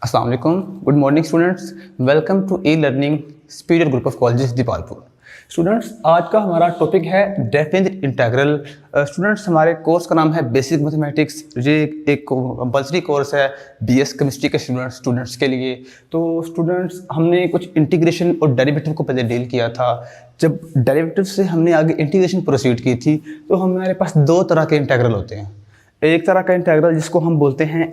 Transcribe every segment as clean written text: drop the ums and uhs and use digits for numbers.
अस्सलाम वालेकुम, good morning students. Welcome to e learning superior group of colleges Dipalpur. Students, आज का हमारा टॉपिक है डेफिनेट इंटीग्रल। स्टूडेंट्स, हमारे कोर्स का नाम है बेसिक मैथमेटिक्स। ये एक कंपल्सरी कोर्स है बीएस केमिस्ट्री के स्टूडेंट्स के लिए। तो स्टूडेंट्स, हमने कुछ इंटीग्रेशन और डेरिवेटिव को पहले डील किया था। जब डेरिवेटिव से हमने आगे इंटीग्रेशन प्रोसीड की थी तो हमारे पास दो तरह के इंटीग्रल होते हैं। एक तरह का इंटीग्रल जिसको हम बोलते हैं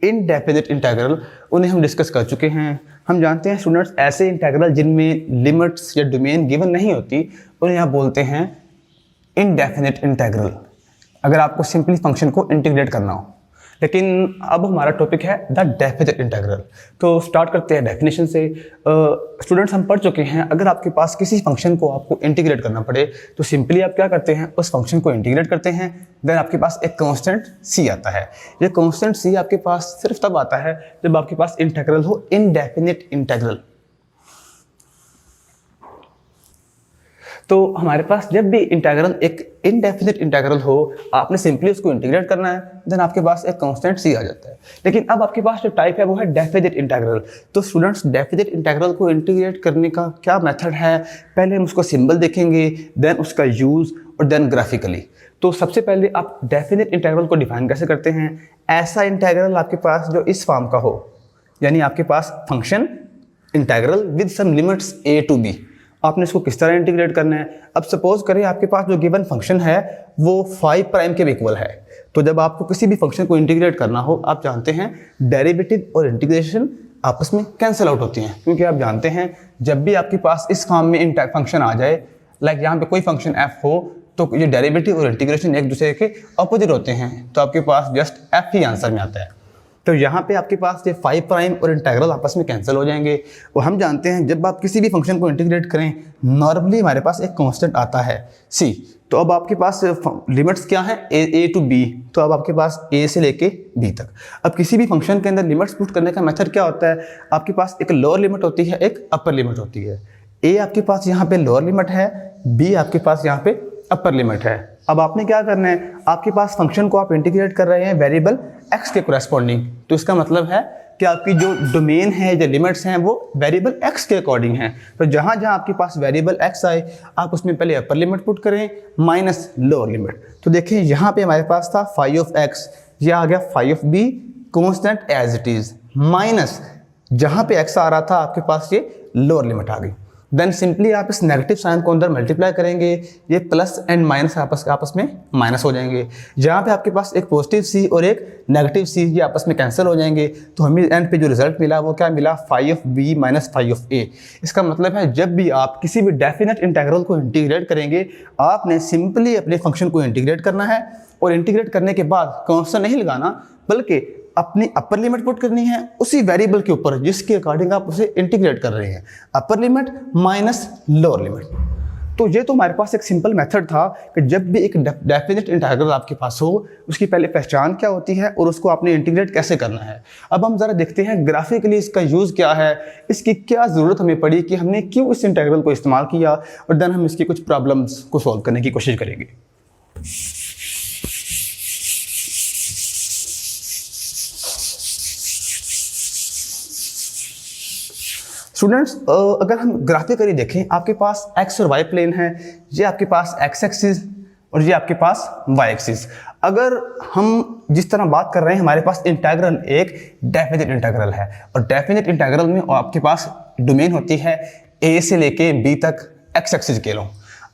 इनडेफिनेट इंटीग्रल, उन्हें हम डिस्कस कर चुके हैं। हम जानते हैं स्टूडेंट्स, ऐसे इंटीग्रल जिनमें लिमिट्स या डोमेन गिवन नहीं होती उन्हें आप बोलते हैं इनडेफिनेट इंटीग्रल, अगर आपको सिंपली फंक्शन को इंटीग्रेट करना हो। लेकिन अब हमारा टॉपिक है द डेफिनेट इंटीग्रल। तो स्टार्ट करते हैं डेफिनेशन से। स्टूडेंट्स, हम पढ़ चुके हैं अगर आपके पास किसी फंक्शन को आपको इंटीग्रेट करना पड़े तो सिंपली आप क्या करते हैं, उस फंक्शन को इंटीग्रेट करते हैं। देन आपके पास एक कांस्टेंट c आता है। ये कांस्टेंट c आपके पास सिर्फ तब आता है जब आपके पास इंटीग्रल हो इनडेफिनेट इंटीग्रल। तो हमारे पास जब भी इंटीग्रल एक इनडेफिनेट इंटीग्रल हो, आपने सिंपली उसको इंटीग्रेट करना है, देन आपके पास एक कांस्टेंट c आ जाता है। लेकिन अब आपके पास जो टाइप है वो है डेफिनेट इंटीग्रल। तो स्टूडेंट्स, डेफिनेट इंटीग्रल को इंटीग्रेट करने का क्या मेथड है, पहले हम उसको सिंबल देखेंगे, देन उसका यूज और देन ग्राफिकली। तो सबसे पहले आप डेफिनेट इंटीग्रल को डिफाइन कैसे करते हैं। ऐसा इंटीग्रल आपके पास जो इस फॉर्म का हो, यानी आपके पास function integral with some limits a to b। आपने इसको किस तरह इंटीग्रेट करना है। अब सपोज करें आपके पास जो गिवन फंक्शन है वो 5 प्राइम के इक्वल है। तो जब आपको किसी भी फंक्शन को इंटीग्रेट करना हो, आप जानते हैं डेरिवेटिव और इंटीग्रेशन आपस में कैंसिल आउट होती हैं, क्योंकि आप जानते हैं जब भी आपके पास इस फॉर्म में फंक्शन आ जाए, लाइक यहाँ पे कोई फंक्शन f हो, तो ये डेरिवेटिव और इंटीग्रेशन एक दूसरे के अपोजिट होते हैं, तो आपके पास जस्ट f ही आंसर में आता है। तो यहाँ पे आपके पास ये 5 प्राइम और इंटीग्रल आपस में कैंसिल हो जाएंगे। और हम जानते हैं जब आप किसी भी फंक्शन को इंटीग्रेट करें, नॉर्मली हमारे पास एक कांस्टेंट आता है c। तो अब आपके पास लिमिट्स क्या है, a to b। तो अब आपके पास a से लेके b तक। अब किसी भी फंक्शन के अंदर लिमिट्स पुट करने का मेथड क्या होता है, आपके पास एक लोअर लिमिट होती है, एक अपर लिमिट होती है। a आपके पास यहाँ पे लोअर लिमिट है, b आपके पास यहाँ पे अपर लिमिट है। अब आपने क्या करना है, आपके पास फंक्शन को आप इंटीग्रेट कर रहे हैं वेरिएबल x के कोरेस्पॉन्डिंग। तो इसका मतलब है कि आपकी जो डोमेन है, जो लिमिट्स हैं, वो वेरिएबल x के अकॉर्डिंग हैं। तो जहाँ जहाँ आपके पास वेरिएबल x आए, आप उसमें पहले अपर लिमिट पुट करें माइनस लोअर लिमिट। तो देखिए यहाँ पे हमारे पास था फाई ऑफ x, यह आ गया phi of b constant as it is, minus जहाँ पे x आ रहा था आपके पास ये लोअर लिमिट आ गई। देन सिंपली आप इस नेगेटिव साइन को अंदर मल्टीप्लाई करेंगे, ये प्लस एंड माइनस आपस में माइनस हो जाएंगे। जहाँ पे आपके पास एक पॉजिटिव c और एक नेगेटिव c, ये आपस में कैंसिल हो जाएंगे। तो हमें एंड पे जो रिजल्ट मिला वो क्या मिला, phi of b minus phi of a। इसका मतलब है जब भी आप किसी भी डेफिनेट इंटीग्रल को इंटीग्रेट करेंगे, आपने सिंपली अपने फंक्शन को इंटीग्रेट करना है। और इंटीग्रेट करने के बाद कांस्टेंट नहीं लगाना, बल्कि अपनी अपर लिमिट पुट करनी है उसी वेरिएबल के ऊपर जिसके अकॉर्डिंग आप उसे इंटीग्रेट कर रहे हैं, अपर लिमिट माइनस लोअर लिमिट। तो ये तो हमारे पास एक सिंपल मेथड था कि जब भी एक डेफिनेट इंटीग्रल आपके पास हो, उसकी पहले पहचान क्या होती है और उसको आपने इंटीग्रेट कैसे करना है। अब हम ज़रा देखते हैं ग्राफिकली इसका यूज़ क्या है, इसकी क्या ज़रूरत हमें पड़ी कि हमने क्यों इस इंटीग्रल को इस्तेमाल किया, और देन हम इसकी कुछ प्रॉब्लम्स को सॉल्व करने की कोशिश करेंगे। स्टूडेंट्स, अगर हम ग्राफिकली देखें, आपके पास x और y प्लेन है, ये आपके पास x एक्सिस और ये आपके पास y एक्सिस। अगर हम जिस तरह बात कर रहे हैं, हमारे पास इंटीग्रल एक डेफिनेट इंटीग्रल है, और डेफिनेट इंटीग्रल में आपके पास डोमेन होती है a से लेके b तक x एक्सिस के लो।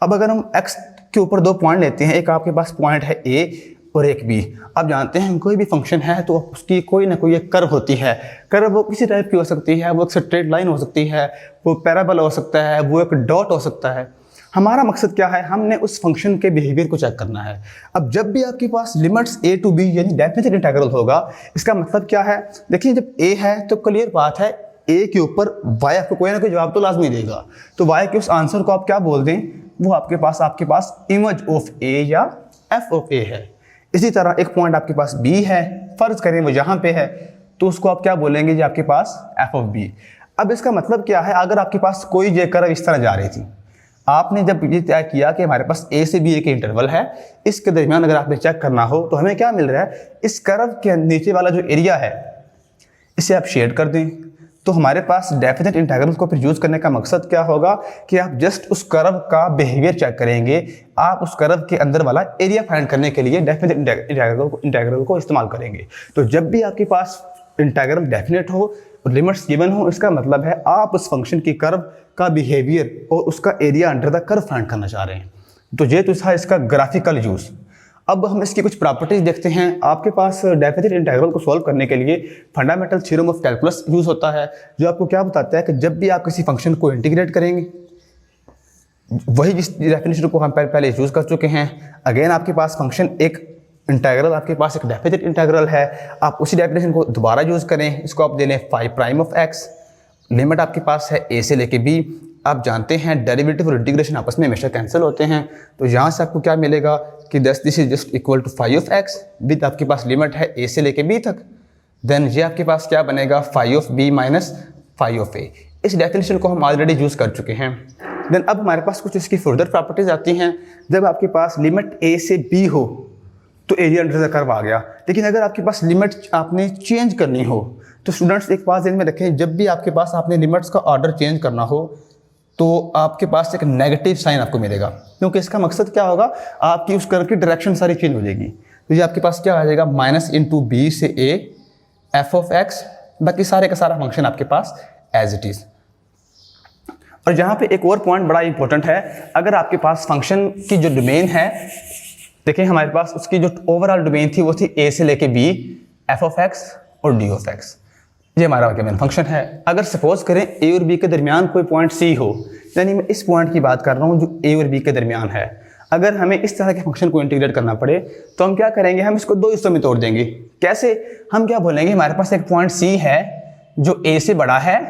अब अगर हम x के ऊपर दो पॉइंट लेते हैं, एक आपके पास पॉइंट है a और एक b। आप जानते हैं कोई भी फंक्शन है तो उसकी कोई ना कोई एक कर्व होती है। कर्व वो किसी टाइप की हो सकती है, वो एक स्ट्रेट लाइन हो सकती है, वो पैराबोला हो सकता है, वो एक डॉट हो सकता है। हमारा मकसद क्या है, हमने उस फंक्शन के बिहेवियर को चेक करना है। अब जब भी आपके पास लिमिट्स a to b यानी डेफिनेट इंटीग्रल होगा, इसका मतलब क्या है, देखिए जब a है तो क्लियर बात है a के ऊपर y आपको कोई ना कोई जवाब तो लाजमी देगा। तो y के उस आंसर को आप क्या बोल दें, वो आपके पास इमेज ऑफ a या f ऑफ a है। इसी तरह एक पॉइंट आपके पास b है, फर्ज करें वो यहाँ पे है, तो उसको आप क्या बोलेंगे, जी आपके पास f ऑफ b। अब इसका मतलब क्या है, अगर आपके पास कोई ये कर्व इस तरह जा रही थी, आपने जब ये तय किया कि हमारे पास a से b एक इंटरवल है, इसके दरमियान अगर आपने चेक करना हो तो हमें क्या मिल रहा है, इस कर्व के नीचे वाला जो एरिया है, इसे आप शेड कर दें, तो हमारे पास डेफिनेट इंटीग्रल को फिर यूज़ करने का मकसद क्या होगा कि आप जस्ट उस कर्व का बिहेवियर चेक करेंगे, आप उस कर्व के अंदर वाला एरिया फाइंड करने के लिए डेफिनेट इंटीग्रल को इस्तेमाल करेंगे। तो जब भी आपके पास इंटीग्रल डेफिनेट हो और लिमिट्स गिवन हो, इसका मतलब है आप उस फंक्शन की कर्व का बिहेवियर और उसका area under the curve find करना चाह रहे हैं। तो ये तो था इसका ग्राफिकल यूज़। अब हम इसकी कुछ प्रॉपर्टीज देखते हैं। आपके पास डेफिनेट इंटीग्रल को सॉल्व करने के लिए fundamental theorem of calculus use होता है, जो आपको क्या बताता है कि जब भी आप किसी फंक्शन को इंटीग्रेट करेंगे, वही जिस डेफिनेशन को हम पहले यूज़ कर चुके हैं, अगेन आपके पास फंक्शन एक इंटीग्रल, आपके पास एक डेफिनेट इंटीग्रल है, आप उसी डेफिनेशन को दोबारा यूज़ करें, इसको आप दे लें phi prime of x, limit आपके पास है ए से लेके बी। आप जानते हैं डेरिवेटिव और इंटीग्रेशन आपस में हमेशा कैंसिल होते हैं, तो यहाँ से आपको क्या मिलेगा कि this is just equal to phi of x with आपके पास लिमिट है ए से लेके बी तक। देन ये आपके पास क्या बनेगा, phi of B minus phi of A. इस डेफिनेशन को हम ऑलरेडी यूज़ कर चुके हैं। देन अब हमारे पास कुछ इसकी फर्दर प्रॉपर्टीज आती हैं। जब आपके पास लिमिट ए से बी हो तो एरिया अंडर द कर्व आ गया, लेकिन अगर आपके पास लिमिट आपने चेंज करनी हो तो स्टूडेंट्स एक बात ध्यान में रखें, जब भी आपके पास आपने लिमिट्स का ऑर्डर चेंज करना हो तो आपके पास एक नेगेटिव साइन आपको मिलेगा, क्योंकि इसका मकसद क्या होगा, आपकी उस कर्व की डायरेक्शन सारी चेंज हो जाएगी। तो ये आपके पास क्या आ जाएगा, माइनस इंटू बी से ए एफ ऑफ एक्स, बाकी सारे का सारा फंक्शन आपके पास एज इट इज़। और यहाँ पे एक और पॉइंट बड़ा इंपॉर्टेंट है, अगर आपके पास फंक्शन की जो डोमेन है, देखिए हमारे पास उसकी जो ओवरऑल डोमेन थी वो थी ए से लेके बी, एफ ऑफ एक्स और डी ऑफ एक्स, ये हमारा मेन फंक्शन है। अगर सपोज करें ए और बी के दरमियान कोई पॉइंट सी हो, यानी मैं इस पॉइंट की बात कर रहा हूँ जो ए और बी के दरमियान है, अगर हमें इस तरह के फंक्शन को इंटीग्रेट करना पड़े तो हम क्या करेंगे, हम इसको दो हिस्सों में तोड़ देंगे। कैसे, हम क्या बोलेंगे, हमारे पास एक पॉइंट सी है जो ए से बड़ा है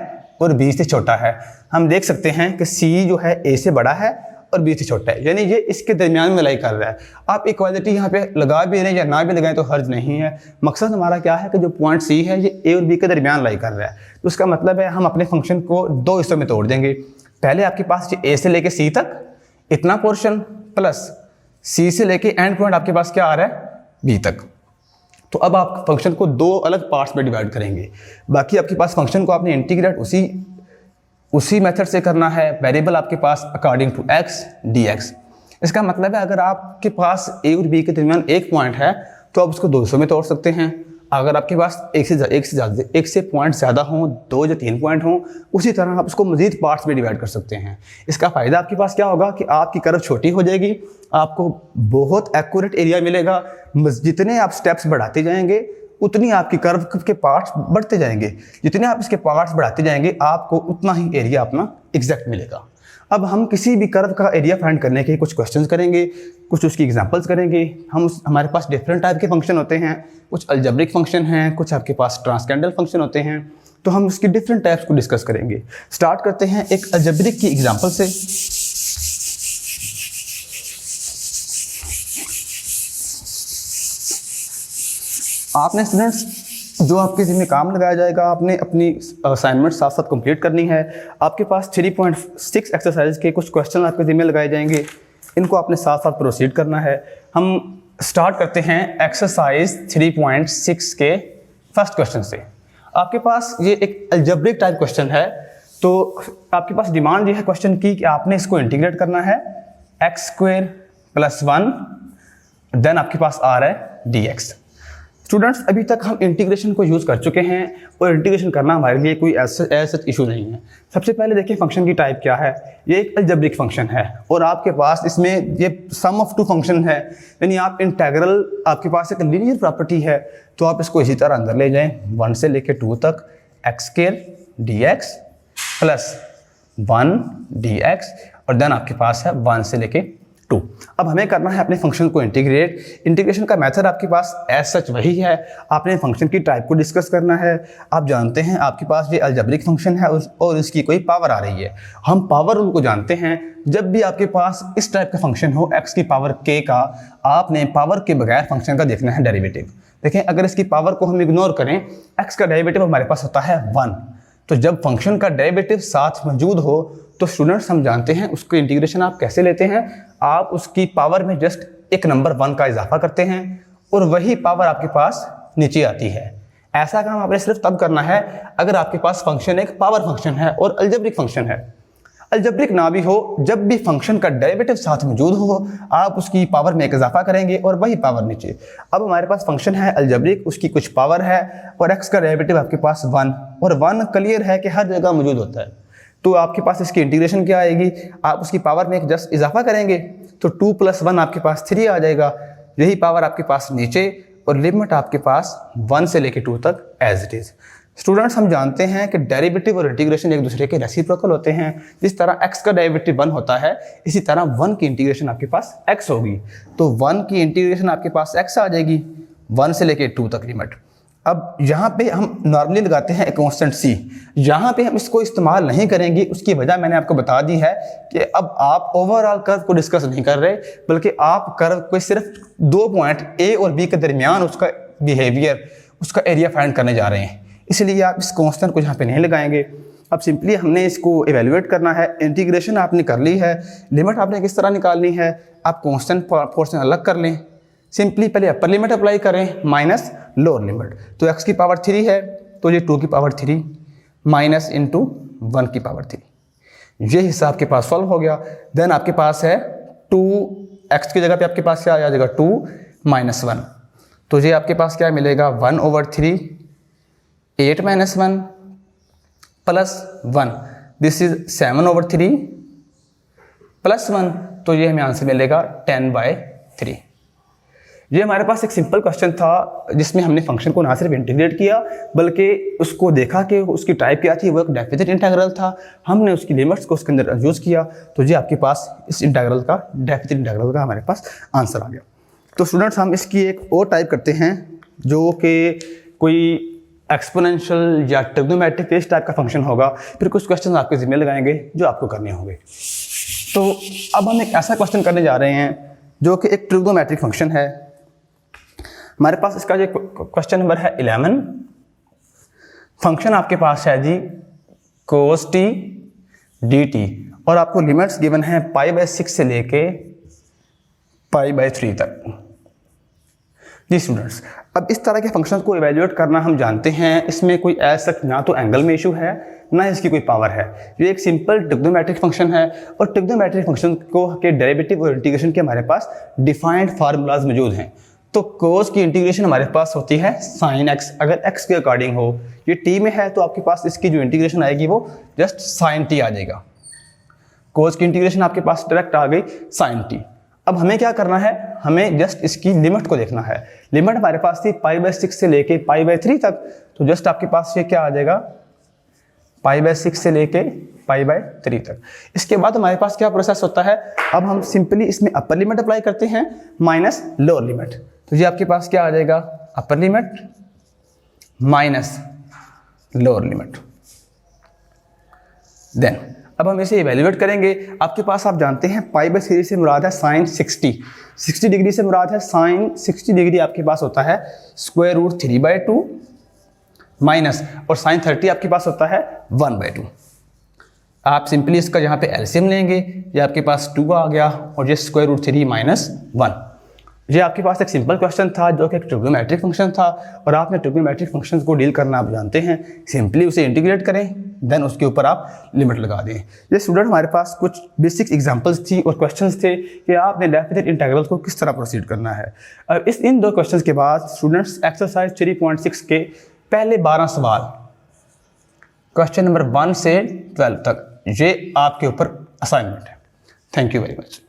और बी से छोटा है। हम देख सकते हैं कि सी जो है ए से बड़ा है और बी से छोटा है, यानी ये इसके दरमियान में लाई कर रहा है। आप इक्वालिटी यहाँ पे लगा भी रहे हैं या ना भी लगाएं तो हर्ज नहीं है। मकसद हमारा क्या है कि जो पॉइंट सी है ये ए और बी के दरमियान लाई कर रहा है, तो उसका मतलब है हम अपने फंक्शन को दो हिस्सों में तोड़ देंगे। पहले आपके पास ए से लेके सी तक इतना पोर्शन, प्लस सी से लेके एंड पॉइंट आपके पास क्या आ रहा है, बी तक। तो अब आप फंक्शन को दो अलग पार्ट्स में डिवाइड करेंगे। बाकी आपके पास फंक्शन को आपने इंटीग्रेट उसी मेथड से करना है। वेरिएबल आपके पास according to x d x. इसका मतलब है अगर आपके पास ए और बी के दरमियान एक पॉइंट है तो आप उसको 200 में तोड़ सकते हैं। अगर आपके पास एक से पॉइंट ज़्यादा हों, 2 या 3 पॉइंट हों, उसी तरह आप उसको मजीद पार्ट्स में डिवाइड कर सकते हैं। इसका फ़ायदा आपके पास क्या होगा कि आपकी कर्व छोटी हो जाएगी, आपको बहुत एक्यूरेट एरिया मिलेगा। जितने आप स्टेप्स बढ़ाते जाएंगे उतनी आपकी कर्व के पार्ट्स बढ़ते जाएंगे, जितने आप इसके पार्ट्स बढ़ाते जाएंगे आपको उतना ही एरिया अपना एग्जैक्ट मिलेगा। अब हम किसी भी कर्व का एरिया फाइंड करने के कुछ क्वेश्चंस करेंगे, कुछ उसकी एग्जांपल्स करेंगे। हमारे पास डिफरेंट टाइप के फंक्शन होते हैं, कुछ अलजेब्रिक फंक्शन हैं, कुछ आपके पास ट्रांसकेंडल फंक्शन होते हैं, तो हम उसकी डिफरेंट टाइप्स को डिस्कस करेंगे। स्टार्ट करते हैं एक अलजेब्रिक की एग्जाम्पल से। आपने स्टूडेंट्स जो आपके जिम्मे काम लगाया जाएगा, आपने अपनी असाइनमेंट साथ साथ कंप्लीट करनी है। आपके पास 3.6 एक्सरसाइज के कुछ क्वेश्चन आपके जिम्मे लगाए जाएंगे, इनको आपने साथ साथ प्रोसीड करना है। हम स्टार्ट करते हैं एक्सरसाइज 3.6 के फर्स्ट क्वेश्चन से। आपके पास ये एक अलजेब्रिक टाइप क्वेश्चन है, तो आपके पास डिमांड ये है क्वेश्चन की कि आपने इसको इंटीग्रेट करना है x² + 1, देन आपके पास आ रहा है dx। स्टूडेंट्स अभी तक हम इंटीग्रेशन को यूज़ कर चुके हैं और इंटीग्रेशन करना हमारे लिए कोई ऐसा इशू नहीं है। सबसे पहले देखिए फंक्शन की टाइप क्या है। ये एक अलजेब्रिक फंक्शन है और आपके पास इसमें ये सम ऑफ टू फंक्शन है, यानी आप इंटीग्रल आपके पास एक लीनियर प्रॉपर्टी है, तो आप इसको इसी तरह अंदर ले जाएं 1 से लेके 2 तक x² dx + 1 dx और देन आपके पास है 1 से लेके 2। अब हमें करना है अपने फंक्शन को इंटीग्रेट। इंटीग्रेशन का मेथड आपके पास एज सच वही है, आपने फंक्शन की टाइप को डिस्कस करना है। आप जानते हैं आपके पास ये अलजेब्रिक फंक्शन है और इसकी कोई पावर आ रही है। हम पावर रूल को जानते हैं, जब भी आपके पास इस टाइप का फंक्शन हो x की पावर k का, आपने पावर के बगैर फंक्शन का देखना है डेरिवेटिव। देखें अगर इसकी पावर को हम इग्नोर करें, x का डेरिवेटिव हमारे पास होता है 1, तो जब फंक्शन का डेरिवेटिव साथ मौजूद हो तो स्टूडेंट्स हम जानते हैं उसको इंटीग्रेशन आप कैसे लेते हैं, आप उसकी पावर में जस्ट एक नंबर 1 का इजाफा करते हैं और वही पावर आपके पास नीचे आती है। ऐसा काम आपने सिर्फ तब करना है अगर आपके पास फंक्शन एक पावर फंक्शन है और अलजेब्रिक फंक्शन है। अलजेब्रिक ना भी हो, जब भी फंक्शन का डेरिवेटिव साथ मौजूद हो आप उसकी पावर में एक इजाफा करेंगे और वही पावर नीचे। अब हमारे पास फंक्शन है अलजेब्रिक, उसकी कुछ पावर है और x का डेरिवेटिव आपके पास 1, और 1 क्लियर है कि हर जगह मौजूद होता है। तो आपके पास इसकी इंटीग्रेशन क्या आएगी, आप उसकी पावर में एक जस्ट इजाफा करेंगे तो 2 + 1 आपके पास 3 आ जाएगा, यही पावर आपके पास नीचे, और लिमिट आपके पास 1 से लेके 2 तक एज इट इज। स्टूडेंट्स हम जानते हैं कि डेरिवेटिव और इंटीग्रेशन एक दूसरे के रेसिप्रोकल होते हैं। जिस तरह x का डेरिवेटिव 1 होता है इसी तरह 1 की इंटीग्रेशन आपके पास x होगी, तो 1 की इंटीग्रेशन आपके पास x आ जाएगी 1 से लेके 2 तक लिमिट। अब यहाँ पे हम नॉर्मली लगाते हैं कांस्टेंट c, यहाँ पे हम इसको इस्तेमाल नहीं करेंगे, उसकी वजह मैंने आपको बता दी है कि अब आप ओवरऑल कर्व को डिस्कस नहीं कर रहे, बल्कि आप कर्व को सिर्फ 2 पॉइंट a और b के दरमियान उसका बिहेवियर, उसका एरिया फाइंड करने जा रहे हैं, इसलिए आप इस कांस्टेंट को यहाँ पे नहीं लगाएंगे। अब सिंपली हमने इसको इवेल्युएट करना है। इंटीग्रेशन आपने कर ली है, लिमिट आपने किस तरह निकालनी है, आप कांस्टेंट पोर्शन अलग कर लें। सिंपली पहले अपर लिमिट अप्लाई करें माइनस लोअर लिमिट, तो x की पावर 3 है तो ये 2 की पावर 3 माइनस इंटू 1 की पावर 3, ये हिस्सा आपके पास सॉल्व हो गया। देन आपके पास है 2x की जगह पे आपके पास क्या आ जाएगा 2 - 1, तो ये आपके पास क्या मिलेगा 1/3 8 - 1 प्लस 1, दिस इज 7/3 प्लस 1, तो ये हमें आंसर मिलेगा 10/3। ये हमारे पास एक सिंपल क्वेश्चन था जिसमें हमने फंक्शन को ना सिर्फ इंटीग्रेट किया बल्कि उसको देखा कि उसकी टाइप क्या थी, वो एक डेफिनेट इंटीग्रल था, हमने उसकी लिमिट्स को उसके अंदर यूज़ किया, तो ये आपके पास इस इंटीग्रल का डेफिनेट इंटीग्रल का हमारे पास आंसर आ गया। तो स्टूडेंट्स हम इसकी एक और टाइप करते हैं जो कि कोई एक्सपोनेंशियल या ट्रिग्नोमेट्रिक इस टाइप का फंक्शन होगा, फिर कुछ क्वेश्चन आपके जिम्मे लगाएंगे जो आपको करने होंगे। तो अब हम एक ऐसा क्वेश्चन करने जा रहे हैं जो कि एक ट्रिग्नोमेट्रिक फंक्शन है। हमारे पास इसका जो क्वेश्चन नंबर है 11, फंक्शन आपके पास है जी cos t dt, और आपको लिमिट्स गिवन है π/6 से लेके π/3 तक। जी स्टूडेंट्स, अब इस तरह के फंक्शन को इवेल्युएट करना हम जानते हैं, इसमें कोई ऐसा ना तो एंगल में इशू है ना इसकी कोई पावर है, ये एक सिंपल ट्रिग्नोमेट्रिक फंक्शन है, और ट्रिग्नोमेट्रिक फंक्शन को के डेरिवेटिव और इंटीग्रेशन के हमारे पास डिफाइंड फार्मूलाज मौजूद हैं। तो cos की इंटीग्रेशन हमारे पास होती है sin x, अगर x के अकॉर्डिंग हो, ये t में है तो आपके पास इसकी जो इंटीग्रेशन आएगी वो जस्ट sin t आ जाएगा। cos की इंटीग्रेशन आपके पास डायरेक्ट आ गई sin t। अब हमें क्या करना है, हमें जस्ट इसकी लिमिट को देखना है। लिमिट हमारे पास थी π/6 से लेके π/3 तक, तो जस्ट आपके पास ये क्या आ जाएगा π/6 से लेके π/3 तक। इसके बाद हमारे पास क्या प्रोसेस होता है, अब हम सिंपली इसमें अपर लिमिट अप्लाई करते हैं माइनस लोअर लिमिट, तो ये आपके पास क्या आ जाएगा upper limit minus lower limit. Then अब हम इसे इवेल्युएट करेंगे। आपके पास आप जानते हैं π/3 से मुराद है sin 60 डिग्री से मुराद है sin 60 डिग्री आपके पास होता है √3/2 माइनस, और sin 30 आपके पास होता है 1/2। आप सिंपली इसका यहाँ पे एलसीएम लेंगे, ये आपके पास 2 आ गया और ये √3 - 1। ये आपके पास एक सिंपल क्वेश्चन था जो कि एक ट्रिग्नोमेट्रिक फंक्शन था, और आपने ट्रिग्नोमेट्रिक फंक्शंस को डील करना आप जानते हैं, सिंपली उसे इंटीग्रेट करें, देन उसके ऊपर आप लिमिट लगा दें। ये स्टूडेंट हमारे पास कुछ बेसिक एग्जांपल्स थी और क्वेश्चंस थे कि आपने डेफिनेट इंटीग्रल को किस तरह प्रोसीड करना है। अब इन 2 क्वेश्चंस के बाद स्टूडेंट्स एक्सरसाइज 3.6 के पहले 12 सवाल क्वेश्चन नंबर 1 से 12 तक ये आपके ऊपर असाइनमेंट है। Thank you very much.